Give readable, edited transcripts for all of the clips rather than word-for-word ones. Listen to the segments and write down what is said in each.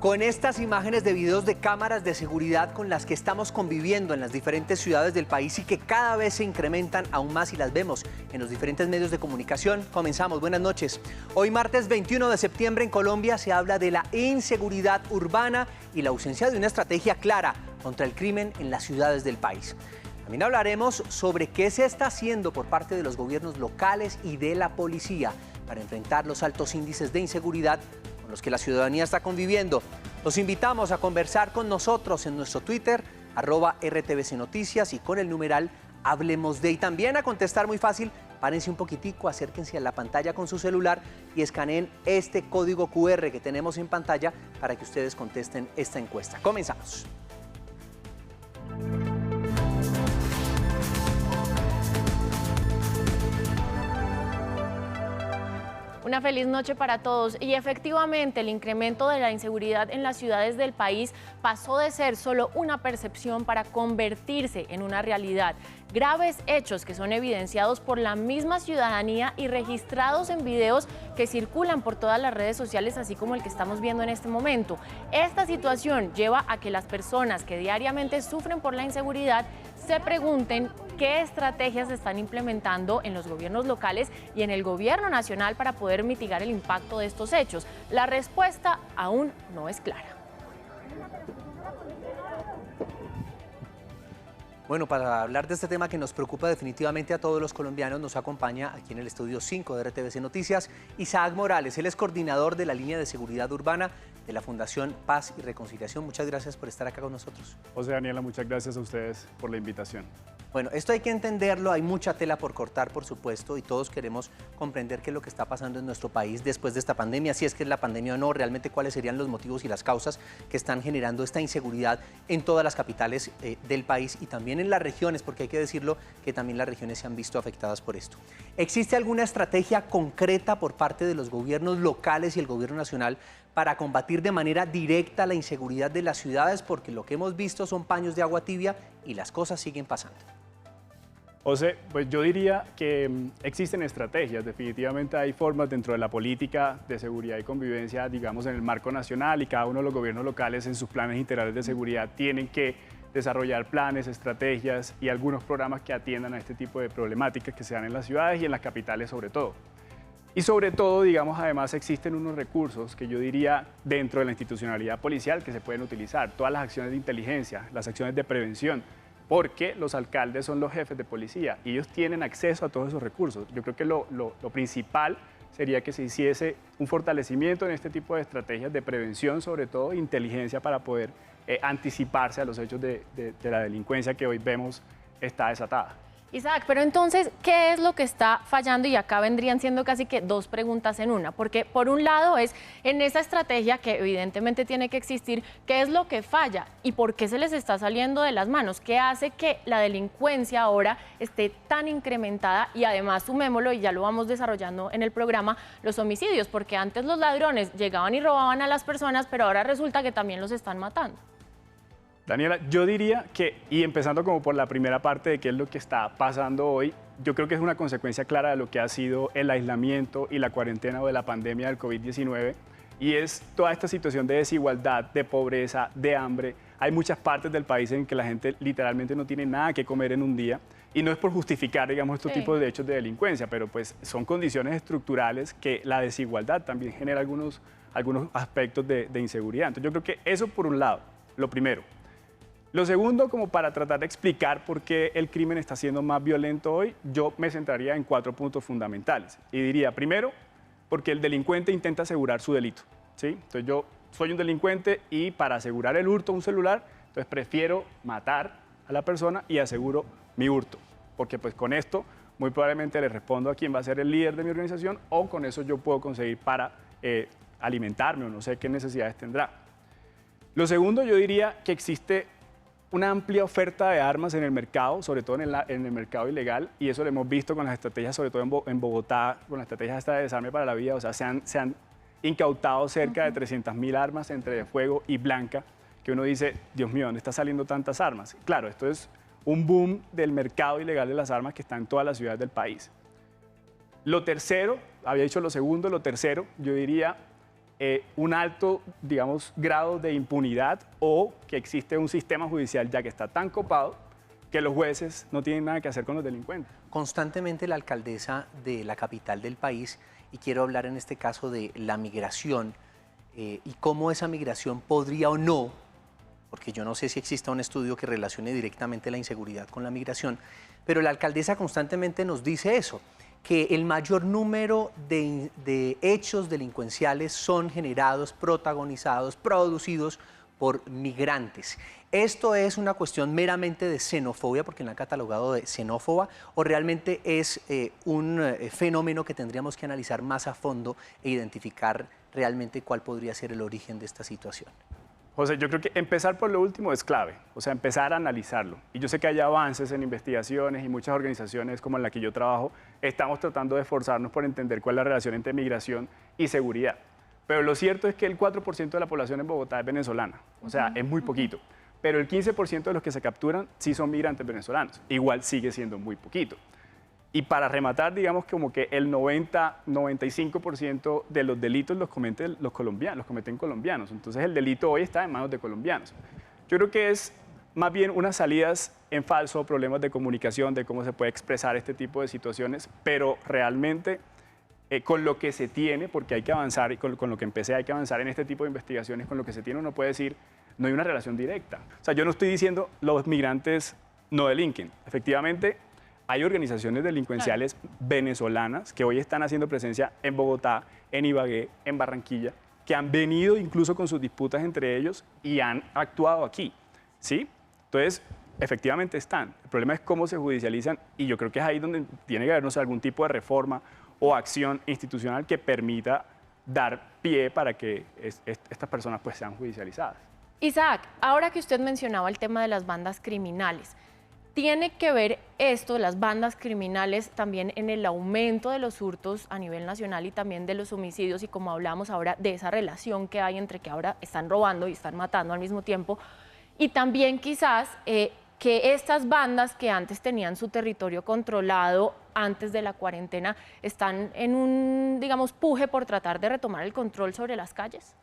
Con estas imágenes de videos de cámaras de seguridad con las que estamos conviviendo en las diferentes ciudades del país y que cada vez se incrementan aún más y las vemos en los diferentes medios de comunicación, comenzamos. Buenas noches. Hoy martes 21 de septiembre en Colombia se habla de la inseguridad urbana y la ausencia de una estrategia clara contra el crimen en las ciudades del país. También hablaremos sobre qué se está haciendo por parte de los gobiernos locales y de la policía para enfrentar los altos índices de inseguridad con los que la ciudadanía está conviviendo. Los invitamos a conversar con nosotros en nuestro Twitter, @RTVC Noticias y con el numeral Hablemos de. Y también a contestar muy fácil, párense un poquitico, acérquense a la pantalla con su celular y escaneen este código QR que tenemos en pantalla para que ustedes contesten esta encuesta. Comenzamos. Una feliz noche para todos. Y efectivamente, el incremento de la inseguridad en las ciudades del país pasó de ser solo una percepción para convertirse en una realidad. Graves hechos que son evidenciados por la misma ciudadanía y registrados en videos que circulan por todas las redes sociales, así como el que estamos viendo en este momento. Esta situación lleva a que las personas que diariamente sufren por la inseguridad se pregunten qué estrategias se están implementando en los gobiernos locales y en el gobierno nacional para poder mitigar el impacto de estos hechos. La respuesta aún no es clara. Bueno, para hablar de este tema que nos preocupa definitivamente a todos los colombianos, nos acompaña aquí en el estudio 5 de RTVC Noticias Isaac Morales. Él es coordinador de la línea de seguridad urbana de la Fundación Paz y Reconciliación. Muchas gracias por estar acá con nosotros. José Daniela, muchas gracias a ustedes por la invitación. Bueno, esto hay que entenderlo, hay mucha tela por cortar, por supuesto, y todos queremos comprender qué es lo que está pasando en nuestro país después de esta pandemia, si es que es la pandemia o no, realmente cuáles serían los motivos y las causas que están generando esta inseguridad en todas las capitales del país y también en las regiones, porque hay que decirlo que también las regiones se han visto afectadas por esto. ¿Existe alguna estrategia concreta por parte de los gobiernos locales y el gobierno nacional para combatir de manera directa la inseguridad de las ciudades? Porque lo que hemos visto son paños de agua tibia y las cosas siguen pasando. José, pues yo diría que existen estrategias, definitivamente hay formas dentro de la política de seguridad y convivencia, digamos, en el marco nacional, y cada uno de los gobiernos locales en sus planes integrales de seguridad tienen que desarrollar planes, estrategias y algunos programas que atiendan a este tipo de problemáticas que se dan en las ciudades y en las capitales sobre todo. Y sobre todo, digamos, además existen unos recursos que yo diría dentro de la institucionalidad policial que se pueden utilizar, todas las acciones de inteligencia, las acciones de prevención, porque los alcaldes son los jefes de policía y ellos tienen acceso a todos esos recursos. Yo creo que lo principal sería que se hiciese un fortalecimiento en este tipo de estrategias de prevención, sobre todo inteligencia, para poder anticiparse a los hechos de la delincuencia que hoy vemos está desatada. Isaac, pero entonces, ¿qué es lo que está fallando? Y acá vendrían siendo casi que dos preguntas en una, porque por un lado es en esa estrategia que evidentemente tiene que existir, ¿qué es lo que falla? ¿Y por qué se les está saliendo de las manos? ¿Qué hace que la delincuencia ahora esté tan incrementada? Y además, sumémoslo, y ya lo vamos desarrollando en el programa, los homicidios, porque antes los ladrones llegaban y robaban a las personas, pero ahora resulta que también los están matando. Daniela, yo diría que, y empezando como por la primera parte de qué es lo que está pasando hoy, yo creo que es una consecuencia clara de lo que ha sido el aislamiento y la cuarentena o de la pandemia del COVID-19, y es toda esta situación de desigualdad, de pobreza, de hambre. Hay muchas partes del país en que la gente literalmente no tiene nada que comer en un día, y no es por justificar, digamos, estos tipos de hechos de delincuencia, pero pues son condiciones estructurales que la desigualdad también genera algunos aspectos de inseguridad. Entonces yo creo que eso por un lado, lo primero. Lo segundo, como para tratar de explicar por qué el crimen está siendo más violento hoy, yo me centraría en 4 puntos fundamentales. Y diría, primero, porque el delincuente intenta asegurar su delito, ¿sí? Entonces yo soy un delincuente y para asegurar el hurto de un celular, entonces prefiero matar a la persona y aseguro mi hurto. Porque pues con esto muy probablemente le respondo a quién va a ser el líder de mi organización o con eso yo puedo conseguir para alimentarme o no sé qué necesidades tendrá. Lo segundo, yo diría que existe una amplia oferta de armas en el mercado, sobre todo en el mercado ilegal, y eso lo hemos visto con las estrategias, sobre todo en Bogotá, con la estrategia esta de desarme para la vida. O sea, se han incautado cerca de 300.000 armas entre de fuego y blanca, que uno dice, Dios mío, ¿dónde están saliendo tantas armas? Claro, esto es un boom del mercado ilegal de las armas que está en todas las ciudades del país. Lo tercero, había dicho lo segundo, lo tercero, yo diría un alto, digamos, grado de impunidad o que existe un sistema judicial ya que está tan copado que los jueces no tienen nada que hacer con los delincuentes. Constantemente la alcaldesa de la capital del país, y quiero hablar en este caso de la migración y cómo esa migración podría o no, porque yo no sé si exista un estudio que relacione directamente la inseguridad con la migración, pero la alcaldesa constantemente nos dice eso, que el mayor número de hechos delincuenciales son generados, protagonizados, producidos por migrantes. ¿Esto es una cuestión meramente de xenofobia, porque la han catalogado de xenófoba, o realmente es un fenómeno que tendríamos que analizar más a fondo e identificar realmente cuál podría ser el origen de esta situación? José, yo creo que empezar por lo último es clave, o sea, empezar a analizarlo. Y yo sé que hay avances en investigaciones y muchas organizaciones como en la que yo trabajo estamos tratando de esforzarnos por entender cuál es la relación entre migración y seguridad. Pero lo cierto es que el 4% de la población en Bogotá es venezolana, o sea, es muy poquito. Pero el 15% de los que se capturan sí son migrantes venezolanos. Igual sigue siendo muy poquito. Y para rematar, digamos como que el 90-95% de los delitos los cometen colombianos. Entonces el delito hoy está en manos de colombianos. Yo creo que es más bien unas salidas en falso, problemas de comunicación, de cómo se puede expresar este tipo de situaciones, pero realmente con lo que se tiene, porque hay que avanzar, y con lo que empecé hay que avanzar en este tipo de investigaciones, con lo que se tiene uno puede decir, no hay una relación directa. O sea, yo no estoy diciendo los migrantes no delinquen. Efectivamente, hay organizaciones delincuenciales venezolanas que hoy están haciendo presencia en Bogotá, en Ibagué, en Barranquilla, que han venido incluso con sus disputas entre ellos y han actuado aquí, ¿sí? Entonces, efectivamente están. El problema es cómo se judicializan y yo creo que es ahí donde tiene que haber, no sé, algún tipo de reforma o acción institucional que permita dar pie para que estas personas pues sean judicializadas. Isaac, ahora que usted mencionaba el tema de las bandas criminales, ¿tiene que ver esto, las bandas criminales, también en el aumento de los hurtos a nivel nacional y también de los homicidios y como hablamos ahora de esa relación que hay entre que ahora están robando y están matando al mismo tiempo? Y también quizás que estas bandas que antes tenían su territorio controlado antes de la cuarentena están en un, digamos, puje por tratar de retomar el control sobre las calles.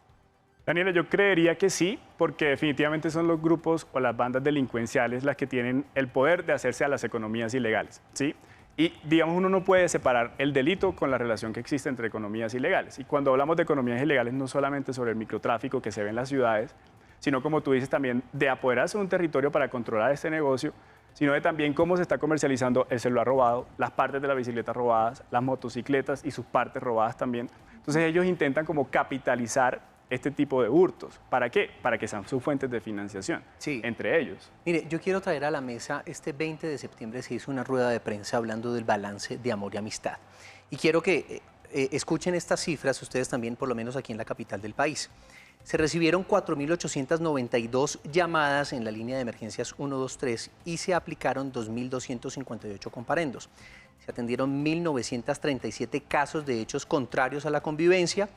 Daniela, yo creería que sí, porque definitivamente son los grupos o las bandas delincuenciales las que tienen el poder de hacerse a las economías ilegales, ¿sí? Y, digamos, uno no puede separar el delito con la relación que existe entre economías ilegales. Y cuando hablamos de economías ilegales, no solamente sobre el microtráfico que se ve en las ciudades, sino, como tú dices, también de apoderarse de un territorio para controlar este negocio, sino de también cómo se está comercializando el celular robado, las partes de la bicicleta robadas, las motocicletas y sus partes robadas también. Entonces ellos intentan como capitalizar este tipo de hurtos. ¿Para qué? Para que sean sus fuentes de financiación, sí, entre ellos. Mire, yo quiero traer a la mesa, este 20 de septiembre se hizo una rueda de prensa hablando del balance de amor y amistad. Y quiero que escuchen estas cifras ustedes también, por lo menos aquí en la capital del país. Se recibieron 4.892 llamadas en la línea de emergencias 123 y se aplicaron 2.258 comparendos. Se atendieron 1.937 casos de hechos contrarios a la convivencia.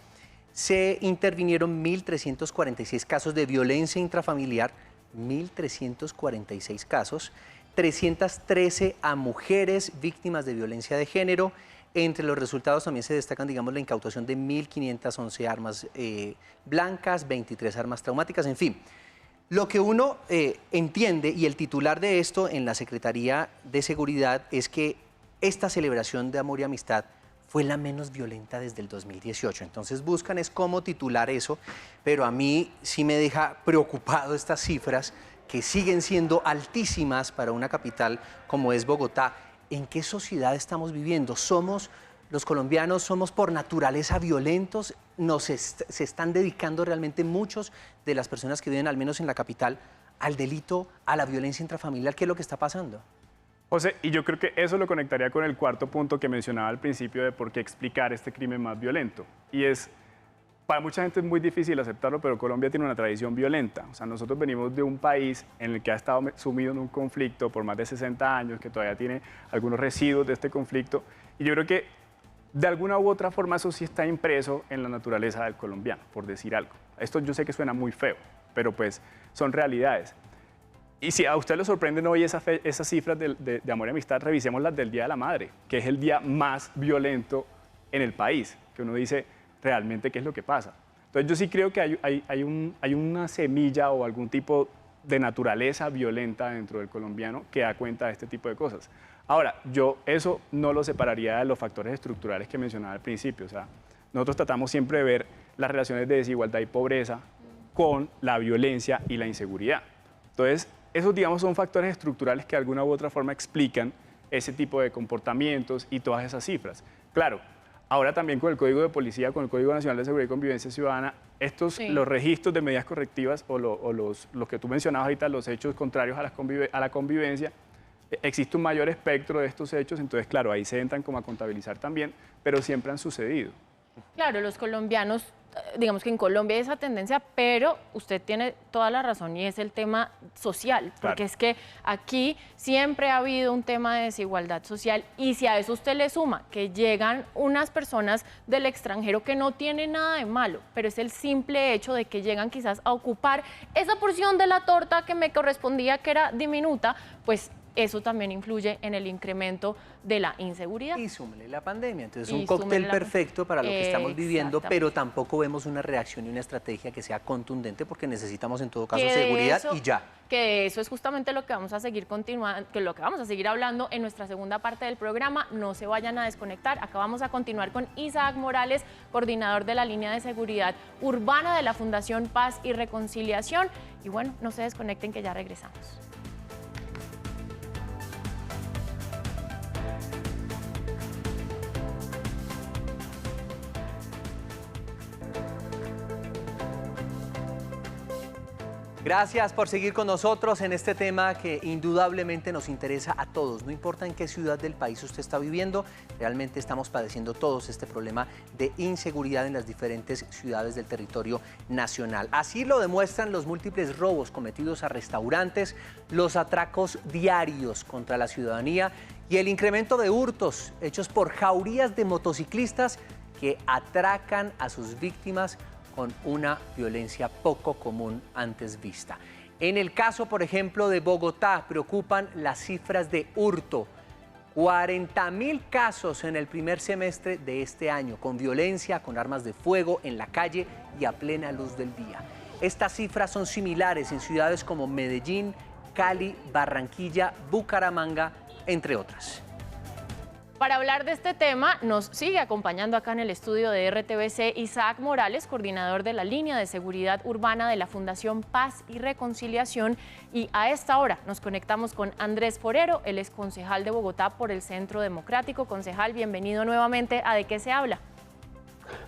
Se intervinieron 1.346 casos de violencia intrafamiliar, 1.346 casos, 313 a mujeres víctimas de violencia de género. Entre los resultados también se destacan, digamos, la incautación de 1.511 armas blancas, 23 armas traumáticas, en fin. Lo que uno entiende, y el titular de esto en la Secretaría de Seguridad, es que esta celebración de amor y amistad fue la menos violenta desde el 2018. Entonces buscan es cómo titular eso, pero a mí sí me deja preocupado estas cifras que siguen siendo altísimas para una capital como es Bogotá. ¿En qué sociedad estamos viviendo? Los colombianos somos por naturaleza violentos, se están dedicando realmente muchos de las personas que viven, al menos en la capital, al delito, a la violencia intrafamiliar. ¿Qué es lo que está pasando? José, y yo creo que eso lo conectaría con el cuarto punto que mencionaba al principio de por qué explicar este crimen más violento. Y es, para mucha gente es muy difícil aceptarlo, pero Colombia tiene una tradición violenta. O sea, nosotros venimos de un país en el que ha estado sumido en un conflicto por más de 60 años, que todavía tiene algunos residuos de este conflicto. Y yo creo que de alguna u otra forma eso sí está impreso en la naturaleza del colombiano, por decir algo. Esto yo sé que suena muy feo, pero pues son realidades. Y si a usted le sorprenden hoy esas cifras de amor y amistad, revisemos las del Día de la Madre, que es el día más violento en el país, que uno dice realmente qué es lo que pasa. Entonces yo sí creo que hay una semilla o algún tipo de naturaleza violenta dentro del colombiano que da cuenta de este tipo de cosas. Ahora, yo eso no lo separaría de los factores estructurales que mencionaba al principio. O sea, nosotros tratamos siempre de ver las relaciones de desigualdad y pobreza con la violencia y la inseguridad. Entonces, esos, digamos, son factores estructurales que de alguna u otra forma explican ese tipo de comportamientos y todas esas cifras. Claro, ahora también con el Código de Policía, con el Código Nacional de Seguridad y Convivencia Ciudadana, los registros de medidas correctivas o los que tú mencionabas ahorita, los hechos contrarios a la convivencia, existe un mayor espectro de estos hechos, entonces, claro, ahí se entran como a contabilizar también, pero siempre han sucedido. Claro, los colombianos, digamos que en Colombia hay esa tendencia, pero usted tiene toda la razón y es el tema social, porque es que aquí siempre ha habido un tema de desigualdad social y si a eso usted le suma que llegan unas personas del extranjero que no tienen nada de malo, pero es el simple hecho de que llegan quizás a ocupar esa porción de la torta que me correspondía, que era diminuta, pues eso también influye en el incremento de la inseguridad. Y súmele la pandemia, entonces es un cóctel perfecto para lo que estamos viviendo, pero tampoco vemos una reacción y una estrategia que sea contundente porque necesitamos en todo caso seguridad y ya. Que eso es justamente lo que vamos a seguir continuando, que lo que vamos a seguir hablando en nuestra segunda parte del programa. No se vayan a desconectar, acá vamos a continuar con Isaac Morales, coordinador de la línea de seguridad urbana de la Fundación Paz y Reconciliación. Y bueno, no se desconecten que ya regresamos. Gracias por seguir con nosotros en este tema que indudablemente nos interesa a todos. No importa en qué ciudad del país usted está viviendo, realmente estamos padeciendo todos este problema de inseguridad en las diferentes ciudades del territorio nacional. Así lo demuestran los múltiples robos cometidos a restaurantes, los atracos diarios contra la ciudadanía y el incremento de hurtos hechos por jaurías de motociclistas que atracan a sus víctimas con una violencia poco común antes vista. En el caso, por ejemplo, de Bogotá, preocupan las cifras de hurto. 40.000 casos en el primer semestre de este año, con violencia, con armas de fuego, en la calle y a plena luz del día. Estas cifras son similares en ciudades como Medellín, Cali, Barranquilla, Bucaramanga, entre otras. Para hablar de este tema, nos sigue acompañando acá en el estudio de RTVC Isaac Morales, coordinador de la línea de seguridad urbana de la Fundación Paz y Reconciliación. Y a esta hora nos conectamos con Andrés Forero, él es concejal de Bogotá por el Centro Democrático. Concejal, bienvenido nuevamente a ¿De qué se habla?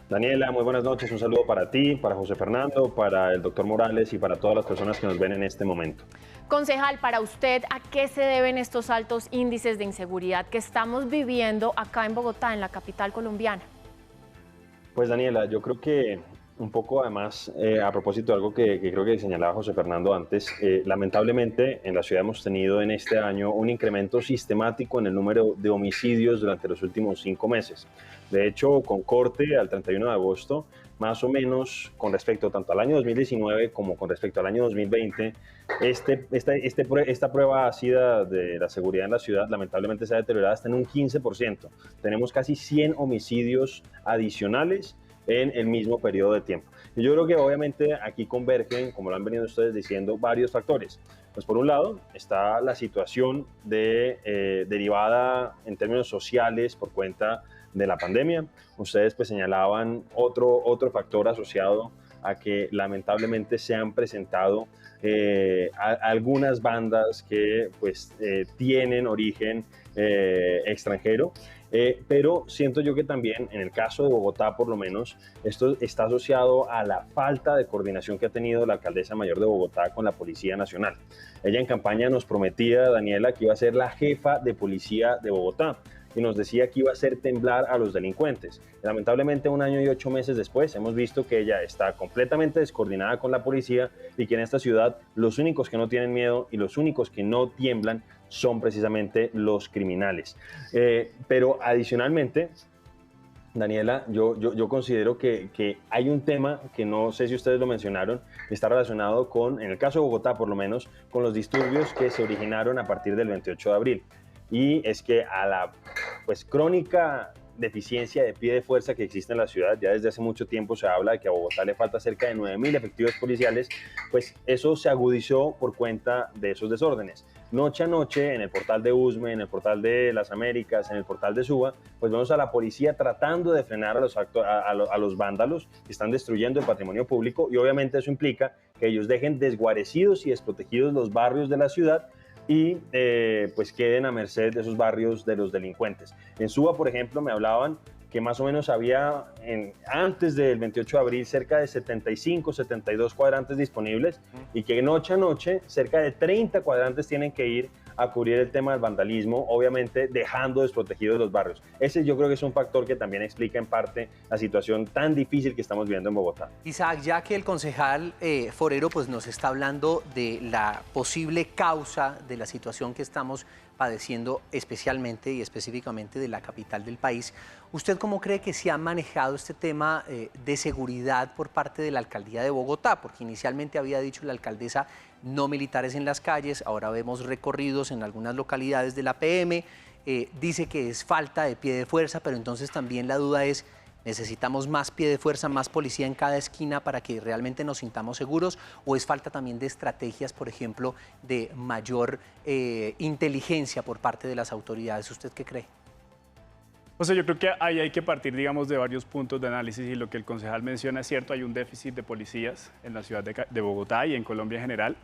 Daniela, muy buenas noches. Un saludo para ti, para José Fernando, para el doctor Morales y para todas las personas que nos ven en este momento. Concejal, para usted, ¿a qué se deben estos altos índices de inseguridad que estamos viviendo acá en Bogotá, en la capital colombiana? Pues Daniela, yo creo que un poco además, a propósito de algo que creo que señalaba José Fernando antes, lamentablemente en la ciudad hemos tenido en este año un incremento sistemático en el número de homicidios durante los últimos 5 meses. De hecho, con corte al 31 de agosto, más o menos con respecto tanto al año 2019 como con respecto al año 2020, esta prueba ácida de la seguridad en la ciudad lamentablemente se ha deteriorado hasta en un 15%. Tenemos casi 100 homicidios adicionales en el mismo periodo de tiempo. Y yo creo que obviamente aquí convergen, como lo han venido ustedes diciendo, varios factores. Pues por un lado está la situación derivada en términos sociales por cuenta de la pandemia. Ustedes pues señalaban otro factor asociado a que lamentablemente se han presentado algunas bandas que pues tienen origen extranjero. Pero siento yo que también en el caso de Bogotá, por lo menos, esto está asociado a la falta de coordinación que ha tenido la alcaldesa mayor de Bogotá con la Policía Nacional. Ella en campaña nos prometía, Daniela, que iba a ser la jefa de policía de Bogotá y nos decía que iba a hacer temblar a los delincuentes. Lamentablemente, 1 año y 8 meses después, hemos visto que ella está completamente descoordinada con la policía y que en esta ciudad los únicos que no tienen miedo y los únicos que no tiemblan son precisamente los criminales. Pero adicionalmente, Daniela, yo considero que hay un tema que no sé si ustedes lo mencionaron, está relacionado con, en el caso de Bogotá por lo menos, con los disturbios que se originaron a partir del 28 de abril. Y es que a la crónica deficiencia de pie de fuerza que existe en la ciudad. Ya desde hace mucho tiempo se habla de que a Bogotá le falta cerca de 9.000 efectivos policiales, pues eso se agudizó por cuenta de esos desórdenes. Noche a noche, en el portal de Usme, en el portal de Las Américas, en el portal de Suba, pues vemos a la policía tratando de frenar a los vándalos que están destruyendo el patrimonio público, y obviamente eso implica que ellos dejen desguarecidos y desprotegidos los barrios de la ciudad y pues queden a merced de esos barrios de los delincuentes. En Suba, por ejemplo, me hablaban que más o menos había antes del 28 de abril cerca de 75, 72 cuadrantes disponibles, y que noche a noche cerca de 30 cuadrantes tienen que ir a cubrir el tema del vandalismo, obviamente dejando desprotegidos los barrios. Ese yo creo que es un factor que también explica en parte la situación tan difícil que estamos viviendo en Bogotá. Isaac, ya que el concejal Forero pues, nos está hablando de la posible causa de la situación que estamos padeciendo, especialmente y específicamente de la capital del país, ¿usted cómo cree que se ha manejado este tema de seguridad por parte de la alcaldía de Bogotá? Porque inicialmente había dicho la alcaldesa no militares en las calles, ahora vemos recorridos en algunas localidades de la PM, dice que es falta de pie de fuerza, pero entonces también la duda es, ¿necesitamos más pie de fuerza, más policía en cada esquina para que realmente nos sintamos seguros? ¿O es falta también de estrategias, por ejemplo, de mayor inteligencia por parte de las autoridades? ¿Usted qué cree? O sea, yo creo que ahí hay que partir, digamos, de varios puntos de análisis, y lo que el concejal menciona es cierto, hay un déficit de policías en la ciudad de Bogotá y en Colombia en general,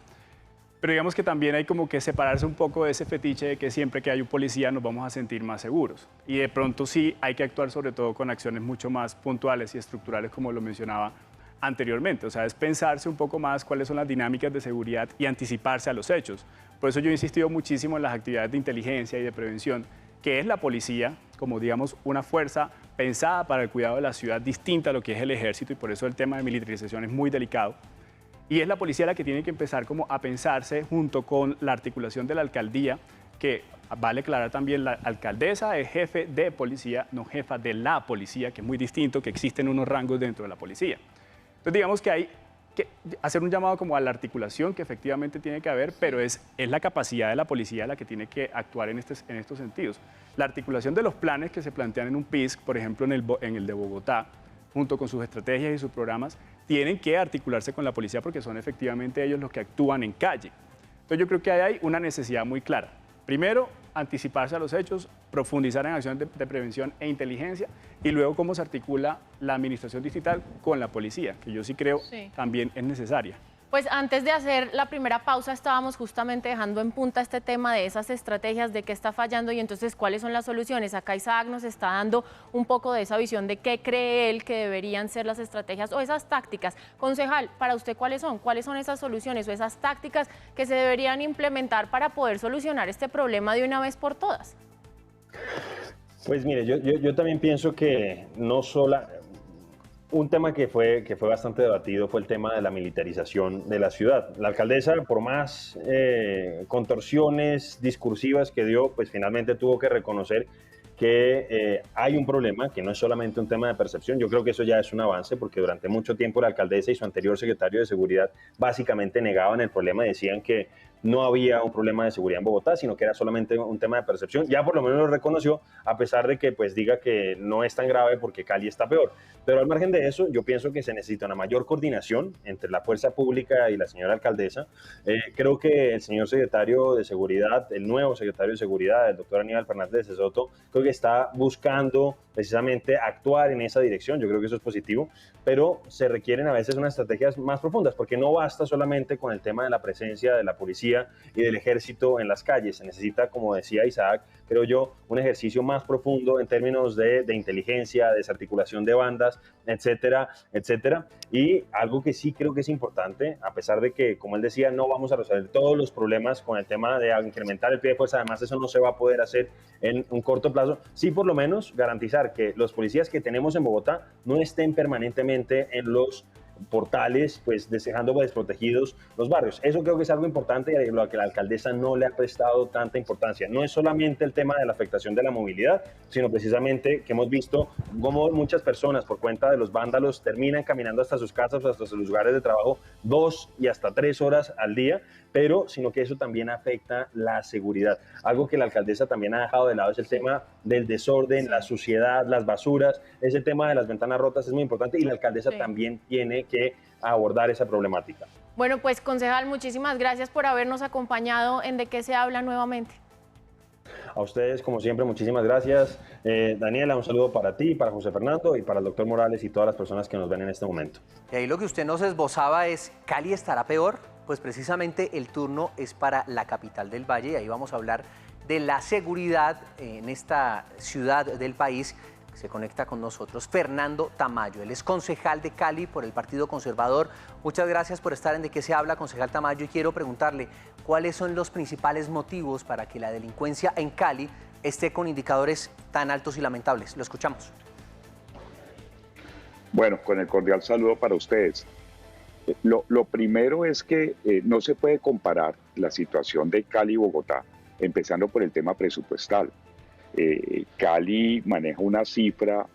pero digamos que también hay como que separarse un poco de ese fetiche de que siempre que hay un policía nos vamos a sentir más seguros, y de pronto sí hay que actuar sobre todo con acciones mucho más puntuales y estructurales, como lo mencionaba anteriormente. O sea, es pensarse un poco más cuáles son las dinámicas de seguridad y anticiparse a los hechos. Por eso yo he insistido muchísimo en las actividades de inteligencia y de prevención, que es la policía como, digamos, una fuerza pensada para el cuidado de la ciudad, distinta a lo que es el ejército, y por eso el tema de militarización es muy delicado. Y es la policía la que tiene que empezar como a pensarse junto con la articulación de la alcaldía, que vale aclarar también, la alcaldesa es jefe de policía, no jefa de la policía, que es muy distinto, que existen unos rangos dentro de la policía. Entonces digamos que hay que hacer un llamado como a la articulación que efectivamente tiene que haber, pero es la capacidad de la policía la que tiene que actuar en estos sentidos. La articulación de los planes que se plantean en un PISC, por ejemplo en el de Bogotá, junto con sus estrategias y sus programas, tienen que articularse con la policía porque son efectivamente ellos los que actúan en calle. Entonces yo creo que hay una necesidad muy clara. Primero, anticiparse a los hechos, profundizar en acciones de prevención e inteligencia, y luego cómo se articula la administración distrital con la policía, que yo sí creo también es necesaria. Pues antes de hacer la primera pausa estábamos justamente dejando en punta este tema de esas estrategias, de qué está fallando y entonces cuáles son las soluciones. Acá Isaac nos está dando un poco de esa visión de qué cree él que deberían ser las estrategias o esas tácticas. Concejal, para usted, ¿cuáles son? ¿Cuáles son esas soluciones o esas tácticas que se deberían implementar para poder solucionar este problema de una vez por todas? Pues mire, yo también pienso que no solo... Un tema que fue bastante debatido fue el tema de la militarización de la ciudad. La alcaldesa, por más contorsiones discursivas que dio, pues finalmente tuvo que reconocer que hay un problema, que no es solamente un tema de percepción. Yo creo que eso ya es un avance, porque durante mucho tiempo la alcaldesa y su anterior secretario de Seguridad básicamente negaban el problema y decían que no había un problema de seguridad en Bogotá, sino que era solamente un tema de percepción. Ya por lo menos lo reconoció, a pesar de que pues diga que no es tan grave porque Cali está peor. Pero al margen de eso, yo pienso que se necesita una mayor coordinación entre la fuerza pública y la señora alcaldesa. Creo que el señor secretario de Seguridad, el nuevo secretario de Seguridad, el doctor Aníbal Fernández de Soto, creo que está buscando precisamente actuar en esa dirección. Yo creo que eso es positivo, pero se requieren a veces unas estrategias más profundas, porque no basta solamente con el tema de la presencia de la policía y del ejército en las calles. Se necesita, como decía Isaac, creo yo, un ejercicio más profundo en términos de inteligencia, desarticulación de bandas, etcétera, etcétera. Y algo que sí creo que es importante, a pesar de que, como él decía, no vamos a resolver todos los problemas con el tema de incrementar el pie de fuerza, además eso no se va a poder hacer en un corto plazo, sí por lo menos garantizar que los policías que tenemos en Bogotá no estén permanentemente en los portales, pues dejando desprotegidos los barrios. Eso creo que es algo importante y a lo que la alcaldesa no le ha prestado tanta importancia. No es solamente el tema de la afectación de la movilidad, sino precisamente que hemos visto cómo muchas personas por cuenta de los vándalos terminan caminando hasta sus casas o hasta sus lugares de trabajo 2 y hasta 3 horas al día, pero sino que eso también afecta la seguridad. Algo que la alcaldesa también ha dejado de lado es el tema del desorden, la suciedad, las basuras. Ese tema de las ventanas rotas es muy importante y la alcaldesa también tiene que abordar esa problemática. Bueno, pues concejal, muchísimas gracias por habernos acompañado en De qué se habla nuevamente. A ustedes, como siempre, muchísimas gracias. Daniela, un saludo para ti, para José Fernando y para el doctor Morales y todas las personas que nos ven en este momento. Y ahí lo que usted nos esbozaba es, ¿Cali estará peor? Pues precisamente el turno es para la capital del Valle y ahí vamos a hablar de la seguridad en esta ciudad del país. Se conecta con nosotros Fernando Tamayo, él es concejal de Cali por el Partido Conservador. Muchas gracias por estar en De qué se habla, concejal Tamayo, y quiero preguntarle cuáles son los principales motivos para que la delincuencia en Cali esté con indicadores tan altos y lamentables. Lo escuchamos. Bueno, con el cordial saludo para ustedes. Lo primero es que no se puede comparar la situación de Cali y Bogotá, empezando por el tema presupuestal. Cali maneja una cifra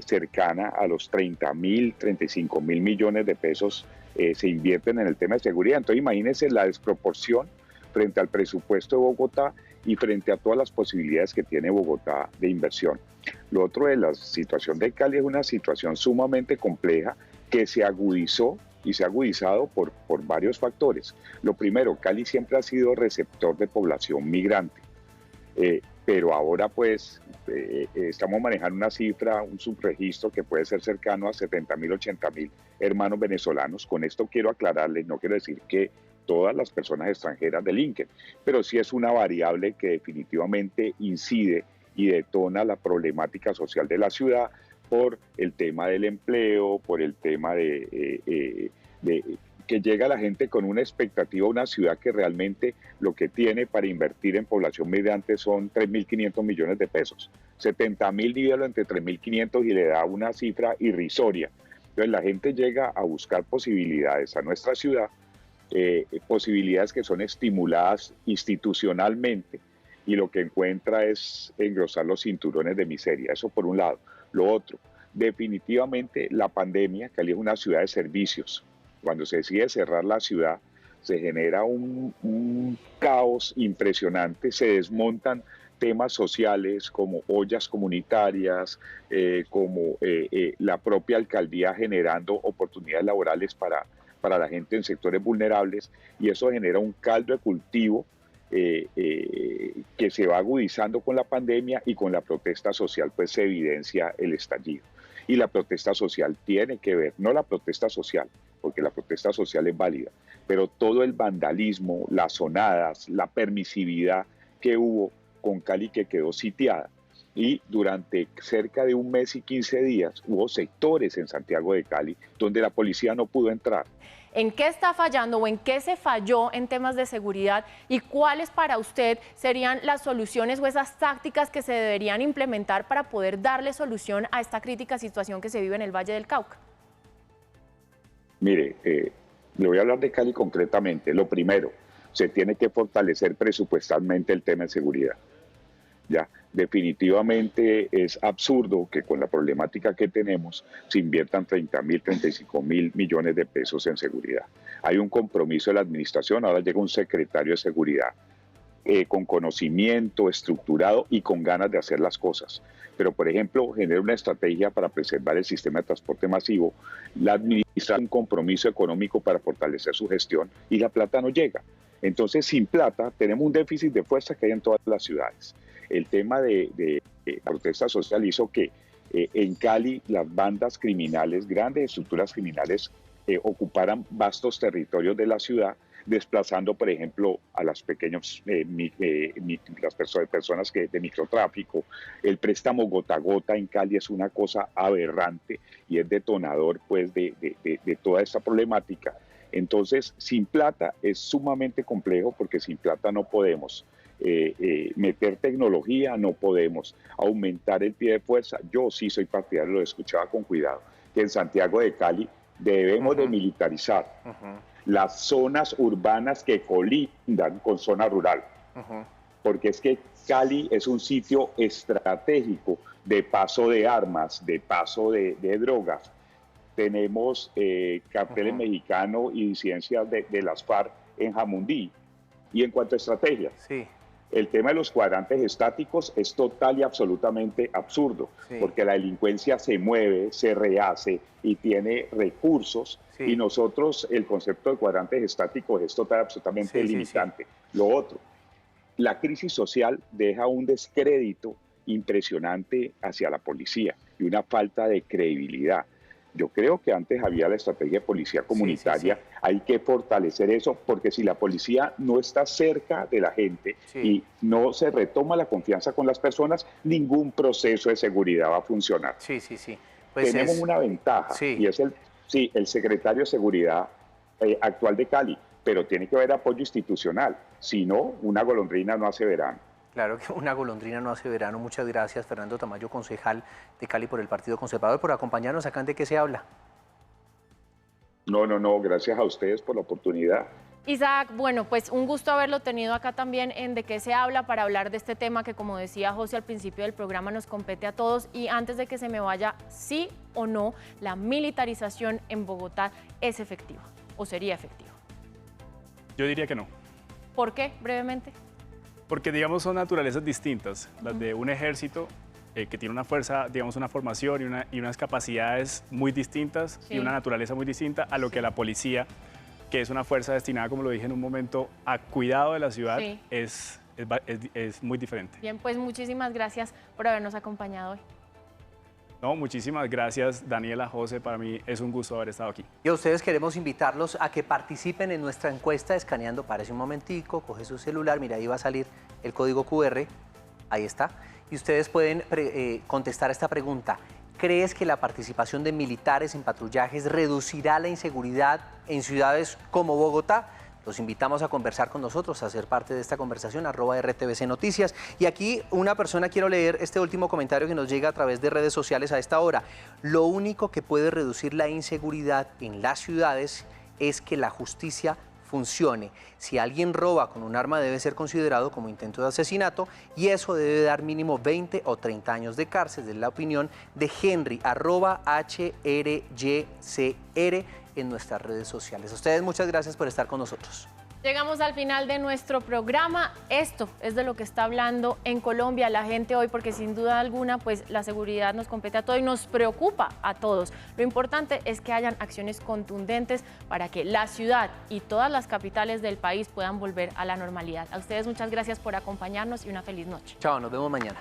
cercana a los 30.000, 35.000 millones de pesos se invierten en el tema de seguridad. Entonces imagínense la desproporción frente al presupuesto de Bogotá y frente a todas las posibilidades que tiene Bogotá de inversión. Lo otro de la situación de Cali es una situación sumamente compleja que se agudizó y se ha agudizado por varios factores. Lo primero, Cali siempre ha sido receptor de población migrante, pero ahora pues estamos manejando una cifra, un subregistro que puede ser cercano a 70.000, 80.000 hermanos venezolanos. Con esto quiero aclararles, no quiero decir que todas las personas extranjeras delinquen, pero sí es una variable que definitivamente incide y detona la problemática social de la ciudad por el tema del empleo, por el tema de que llega la gente con una expectativa a una ciudad que realmente lo que tiene para invertir en población migrante son 3.500 millones de pesos. 70.000 divídelo entre 3.500 y le da una cifra irrisoria. Entonces la gente llega a buscar posibilidades a nuestra ciudad, posibilidades que son estimuladas institucionalmente, y lo que encuentra es engrosar los cinturones de miseria. Eso por un lado. Lo otro, definitivamente la pandemia, Cali es una ciudad de servicios. Cuando se decide cerrar la ciudad, se genera un caos impresionante, se desmontan temas sociales como ollas comunitarias, como la propia alcaldía generando oportunidades laborales para la gente en sectores vulnerables, y eso genera un caldo de cultivo que se va agudizando con la pandemia, y con la protesta social pues se evidencia el estallido. Y la protesta social tiene que ver, no la protesta social, porque la protesta social es válida, pero todo el vandalismo, las zonadas, la permisividad que hubo con Cali, que quedó sitiada. Y durante cerca de 1 mes y 15 días hubo sectores en Santiago de Cali donde la policía no pudo entrar. ¿En qué está fallando o en qué se falló en temas de seguridad y cuáles para usted serían las soluciones o esas tácticas que se deberían implementar para poder darle solución a esta crítica situación que se vive en el Valle del Cauca? Mire, le voy a hablar de Cali concretamente. Lo primero, se tiene que fortalecer presupuestalmente el tema de seguridad. Ya, definitivamente es absurdo que con la problemática que tenemos se inviertan 30.000, 35.000 millones de pesos en seguridad. Hay un compromiso de la administración, ahora llega un secretario de seguridad con conocimiento, estructurado y con ganas de hacer las cosas. Pero, por ejemplo, genera una estrategia para preservar el sistema de transporte masivo, la administración un compromiso económico para fortalecer su gestión, y la plata no llega. Entonces, sin plata, tenemos un déficit de fuerza que hay en todas las ciudades. El tema de protesta social hizo que en Cali las bandas criminales, grandes estructuras criminales, ocuparan vastos territorios de la ciudad, desplazando, por ejemplo, a las pequeñas personas de microtráfico. El préstamo gota a gota en Cali es una cosa aberrante y es detonador pues, de toda esta problemática. Entonces, sin plata es sumamente complejo, porque sin plata no podemos meter tecnología, no podemos aumentar el pie de fuerza. Yo sí soy partidario, lo escuchaba con cuidado, que en Santiago de Cali Debemos de militarizar las zonas urbanas que colindan con zona rural. Porque es que Cali es un sitio estratégico de paso de armas, de paso de drogas. Tenemos carteles mexicanos y disidencias de las FARC en Jamundí. Y en cuanto a estrategia, el tema de los cuadrantes estáticos es total y absolutamente absurdo, porque la delincuencia se mueve, se rehace y tiene recursos, y nosotros el concepto de cuadrantes estáticos es total y absolutamente limitante. Lo otro, la crisis social deja un descrédito impresionante hacia la policía y una falta de credibilidad. Yo creo que antes había la estrategia de policía comunitaria, hay que fortalecer eso, porque si la policía no está cerca de la gente y no se retoma la confianza con las personas, ningún proceso de seguridad va a funcionar. Pues tenemos una ventaja, y es el secretario de Seguridad actual de Cali, pero tiene que haber apoyo institucional, si no, una golondrina no hace verano. Claro que una golondrina no hace verano. Muchas gracias, Fernando Tamayo, concejal de Cali por el Partido Conservador, por acompañarnos acá. ¿De qué se habla? No, gracias a ustedes por la oportunidad. Isaac, bueno, pues un gusto haberlo tenido acá también en De qué se habla para hablar de este tema que, como decía José al principio del programa, nos compete a todos. Y antes de que se me vaya, ¿sí o no la militarización en Bogotá es efectiva o sería efectiva? Yo diría que no. ¿Por qué, brevemente? Porque, digamos, son naturalezas distintas. Las de un ejército que tiene una fuerza, digamos, una formación y unas capacidades muy distintas y una naturaleza muy distinta a lo que la policía, que es una fuerza destinada, como lo dije en un momento, a cuidado de la ciudad, es muy diferente. Bien, pues muchísimas gracias por habernos acompañado hoy. No, muchísimas gracias, Daniela, José, para mí es un gusto haber estado aquí. Y a ustedes queremos invitarlos a que participen en nuestra encuesta escaneando, párese un momentico, coge su celular, mira, ahí va a salir el código QR, ahí está, y ustedes pueden contestar esta pregunta. ¿Crees que la participación de militares en patrullajes reducirá la inseguridad en ciudades como Bogotá? Los invitamos a conversar con nosotros, a ser parte de esta conversación, @RTVC Noticias. Y aquí una persona, quiero leer este último comentario que nos llega a través de redes sociales a esta hora. Lo único que puede reducir la inseguridad en las ciudades es que la justicia funcione. Si alguien roba con un arma debe ser considerado como intento de asesinato y eso debe dar mínimo 20 o 30 años de cárcel, es la opinión de Henry, @HRYCR en nuestras redes sociales. A ustedes muchas gracias por estar con nosotros. Llegamos al final de nuestro programa. Esto es de lo que está hablando en Colombia la gente hoy, porque sin duda alguna, pues la seguridad nos compete a todos y nos preocupa a todos. Lo importante es que hayan acciones contundentes para que la ciudad y todas las capitales del país puedan volver a la normalidad. A ustedes muchas gracias por acompañarnos y una feliz noche. Chao, nos vemos mañana.